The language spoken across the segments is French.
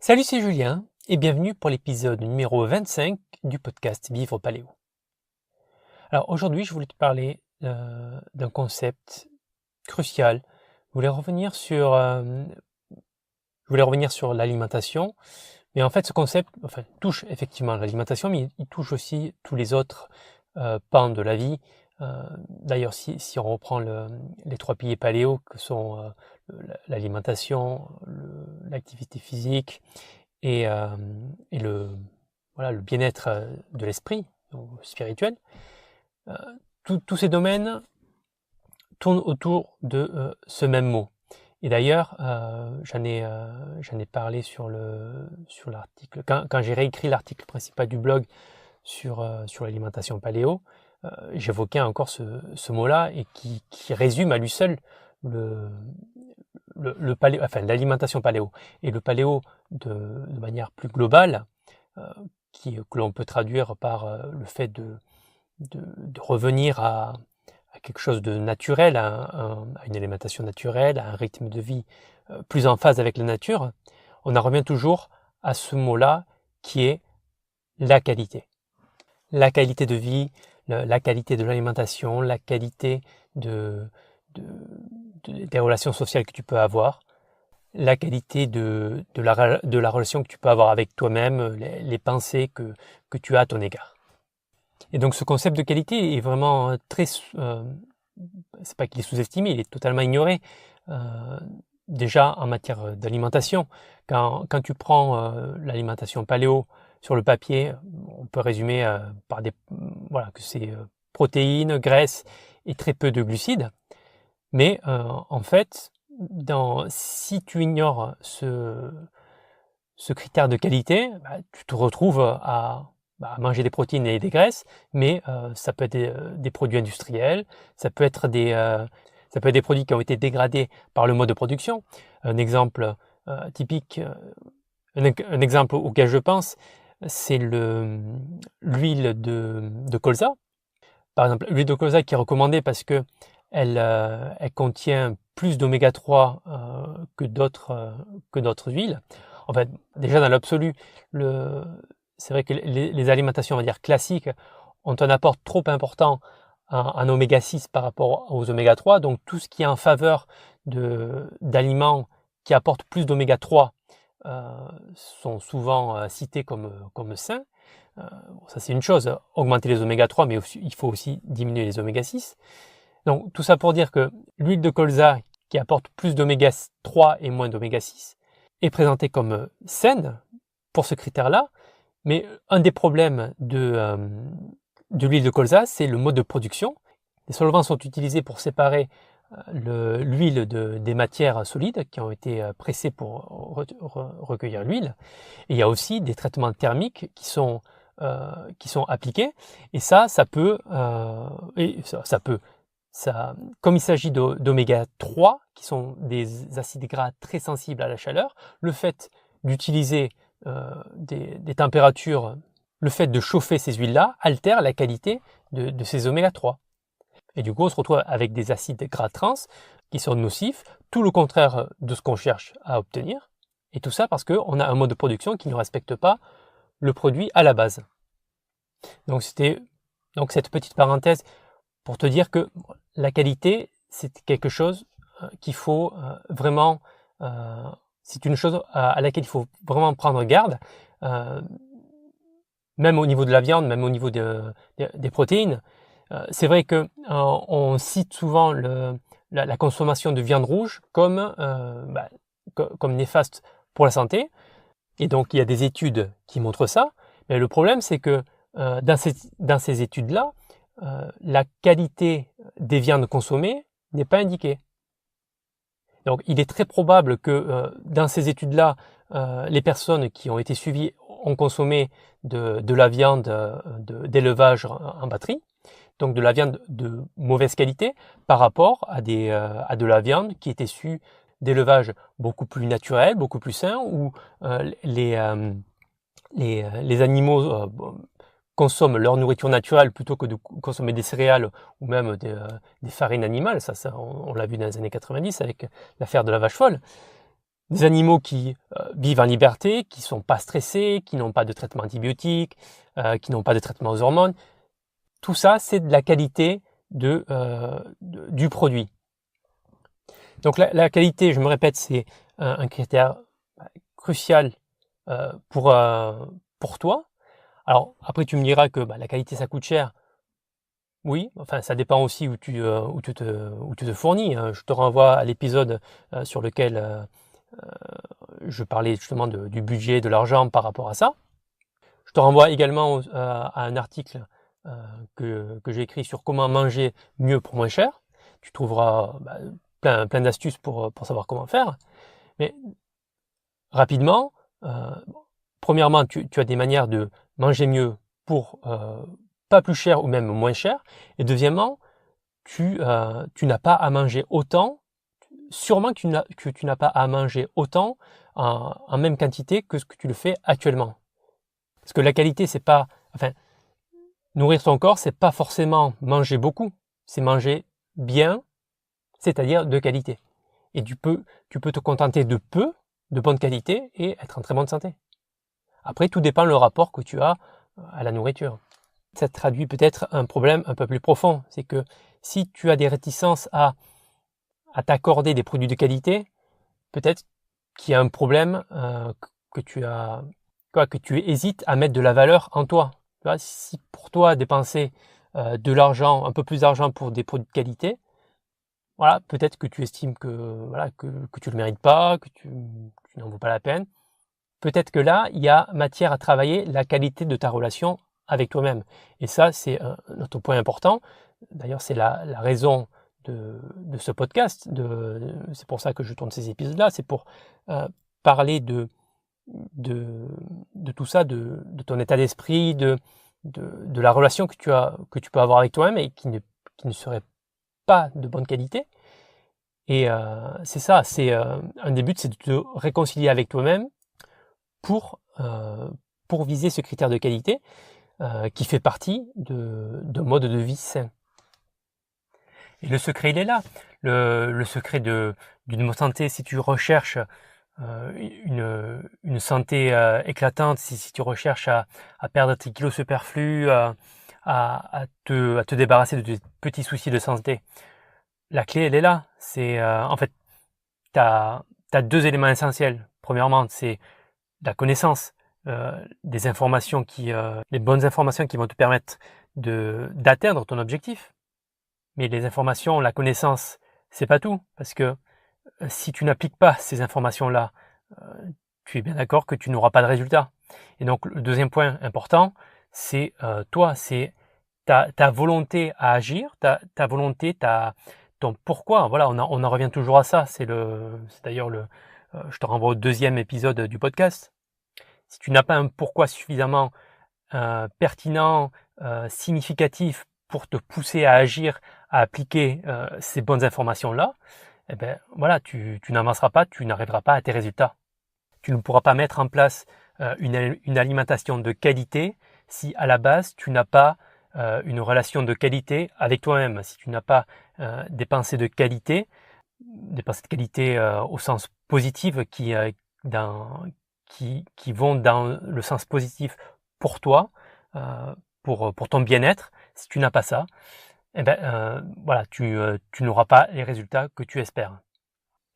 Salut, c'est Julien et bienvenue pour l'épisode numéro 25 du podcast Vivre Paléo. Alors aujourd'hui, je voulais te parler d'un concept crucial. Je voulais revenir sur l'alimentation, mais en fait ce concept touche effectivement l'alimentation, mais il touche aussi tous les autres pans de la vie. D'ailleurs, si on reprend les trois piliers paléo que sont l'alimentation, l'activité physique et le bien-être de l'esprit, donc spirituel, tous ces domaines tournent autour de ce même mot. Et d'ailleurs, j'en ai parlé sur l'article, quand j'ai réécrit l'article principal du blog sur l'alimentation paléo, j'évoquais encore ce mot-là et qui résume à lui seul le paléo, enfin l'alimentation paléo et le paléo de manière plus globale, que l'on peut traduire par le fait de revenir à quelque chose de naturel, à une alimentation naturelle, à un rythme de vie plus en phase avec la nature. On en revient toujours à ce mot-là qui est la qualité. La qualité de vie, la qualité de l'alimentation, la qualité des relations sociales que tu peux avoir, la qualité de la relation que tu peux avoir avec toi-même, les pensées que tu as à ton égard. Et donc ce concept de qualité est vraiment très... c'est pas qu'il est sous-estimé, il est totalement ignoré. Déjà en matière d'alimentation, quand tu prends l'alimentation paléo sur le papier, on peut résumer par que c'est protéines, graisses et très peu de glucides. Mais en fait, si tu ignores ce critère de qualité, tu te retrouves à manger des protéines et des graisses, mais ça peut être des produits industriels, ça peut être des produits qui ont été dégradés par le mode de production. Un exemple typique, un exemple auquel je pense, c'est l'huile de colza. Par exemple, l'huile de colza qui est recommandée parce que elle contient plus d'oméga 3 que d'autres huiles. En fait, déjà dans l'absolu, c'est vrai que les alimentations, on va dire classiques, ont un apport trop important en oméga 6 par rapport aux oméga 3. Donc tout ce qui est en faveur d'aliments qui apportent plus d'oméga 3 sont souvent cités comme sains. Ça c'est une chose, augmenter les oméga 3, mais il faut aussi diminuer les oméga 6. Donc tout ça pour dire que l'huile de colza qui apporte plus d'oméga 3 et moins d'oméga 6 est présentée comme saine pour ce critère-là, mais un des problèmes de l'huile de colza, c'est le mode de production. Les solvants sont utilisés pour séparer l'huile des matières solides qui ont été pressées pour recueillir l'huile. Et il y a aussi des traitements thermiques qui sont appliqués, et ça peut, comme il s'agit d'oméga 3, qui sont des acides gras très sensibles à la chaleur, le fait d'utiliser des températures, le fait de chauffer ces huiles-là altère la qualité de ces oméga 3. Et du coup, on se retrouve avec des acides gras trans qui sont nocifs, tout le contraire de ce qu'on cherche à obtenir. Et tout ça parce qu'on a un mode de production qui ne respecte pas le produit à la base. Donc c'était cette petite parenthèse pour te dire que la qualité, c'est quelque chose qu'il faut vraiment... c'est une chose à laquelle il faut vraiment prendre garde, même au niveau de la viande, même au niveau des protéines. C'est vrai que on cite souvent la consommation de viande rouge comme néfaste pour la santé, et donc il y a des études qui montrent ça, mais le problème c'est que dans ces études-là, la qualité des viandes consommées n'est pas indiquée. Donc il est très probable que dans ces études-là, les personnes qui ont été suivies ont consommé de la viande d'élevage en batterie, donc de la viande de mauvaise qualité par rapport à de la viande qui est issue d'élevage beaucoup plus naturel, beaucoup plus sain, où les animaux consomment leur nourriture naturelle plutôt que de consommer des céréales ou même des farines animales. Ça on l'a vu dans les années 90 avec l'affaire de la vache folle. des animaux qui vivent en liberté, qui sont pas stressés, qui n'ont pas de traitement antibiotique, qui n'ont pas de traitement aux hormones. Tout ça, c'est de la qualité du produit. Donc la qualité, je me répète, c'est un critère crucial pour toi. Alors après, tu me diras que la qualité, ça coûte cher. Oui, enfin ça dépend aussi où tu te fournis. Je te renvoie à l'épisode sur lequel je parlais justement du budget, de l'argent par rapport à ça. Je te renvoie également à un article que j'ai écrit sur comment manger mieux pour moins cher. Tu trouveras plein d'astuces pour savoir comment faire. Mais rapidement, premièrement, tu as des manières de manger mieux pour pas plus cher ou même moins cher. Et deuxièmement, tu n'as pas à manger autant. Sûrement que tu n'as pas à manger autant en même quantité que ce que tu le fais actuellement. Parce que la qualité, c'est pas, enfin, nourrir ton corps, c'est pas forcément manger beaucoup, c'est manger bien, c'est-à-dire de qualité. Et tu peux te contenter de peu, de bonne qualité et être en très bonne santé. Après, tout dépend le rapport que tu as à la nourriture. Ça traduit peut-être un problème un peu plus profond, c'est que si tu as des réticences à t'accorder des produits de qualité, peut-être qu'il y a un problème que tu hésites à mettre de la valeur en toi. Tu vois, si pour toi dépenser de l'argent, un peu plus d'argent pour des produits de qualité, voilà, peut-être que tu estimes que tu le mérites pas, que tu n'en vaut pas la peine. Peut-être que là, il y a matière à travailler la qualité de ta relation avec toi-même. Et ça, c'est un autre point important. D'ailleurs, c'est la raison de ce podcast. C'est pour ça que je tourne ces épisodes-là. C'est pour parler de tout ça, de ton état d'esprit, de la relation que tu peux avoir avec toi-même et qui ne serait pas de bonne qualité. Et c'est ça, un des buts, c'est de te réconcilier avec toi-même pour viser ce critère de qualité qui fait partie de mode de vie sain. Et le secret, il est là. Le secret d'une bonne santé, si tu recherches une santé éclatante, si tu recherches à perdre tes kilos superflus, à te débarrasser de tes petits soucis de santé, la clé, elle est là. C'est en fait, tu as deux éléments essentiels. Premièrement, c'est la connaissance, des informations les bonnes informations qui vont te permettre d'atteindre ton objectif. Mais les informations, la connaissance, c'est pas tout, parce que si tu n'appliques pas ces informations-là, tu es bien d'accord que tu n'auras pas de résultat. Et donc le deuxième point important, c'est toi, c'est ta volonté à agir, ta volonté, ton pourquoi. Voilà, on en revient toujours à ça. C'est d'ailleurs je te renvoie au deuxième épisode du podcast. Si tu n'as pas un pourquoi suffisamment pertinent, significatif pour te pousser à agir, à appliquer ces bonnes informations-là, eh ben voilà, tu n'avanceras pas, tu n'arriveras pas à tes résultats. Tu ne pourras pas mettre en place une alimentation de qualité si à la base tu n'as pas une relation de qualité avec toi-même, si tu n'as pas des pensées de qualité au sens positif qui vont dans le sens positif pour toi, pour ton bien-être. Si tu n'as pas ça, eh ben voilà, tu n'auras pas les résultats que tu espères.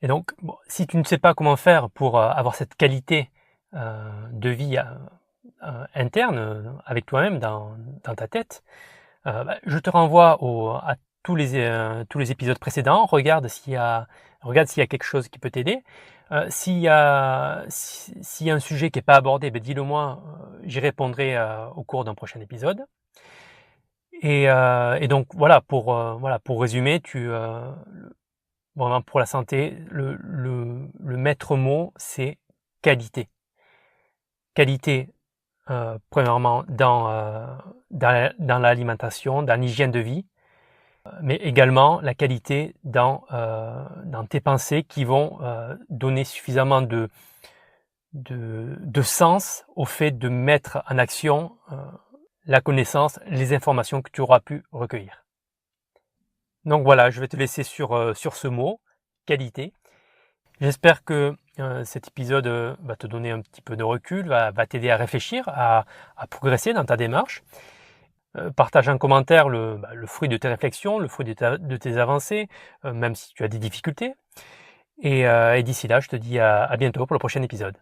Et donc, si tu ne sais pas comment faire pour avoir cette qualité de vie interne avec toi-même dans ta tête, je te renvoie à tous les épisodes précédents. Regarde s'il y a quelque chose qui peut t'aider. S'il y a un sujet qui n'est pas abordé, dis-le moi, j'y répondrai au cours d'un prochain épisode. Et donc voilà, pour résumer, vraiment pour la santé, le maître mot, c'est qualité. Qualité, premièrement dans l'alimentation, dans l'hygiène de vie, mais également la qualité dans tes pensées qui vont donner suffisamment de sens au fait de mettre en action la connaissance, les informations que tu auras pu recueillir. Donc voilà, je vais te laisser sur ce mot, qualité. J'espère que cet épisode va te donner un petit peu de recul, va t'aider à réfléchir, à progresser dans ta démarche. Partage en commentaire le fruit de tes réflexions, le fruit de tes avancées, même si tu as des difficultés. Et d'ici là, je te dis à bientôt pour le prochain épisode.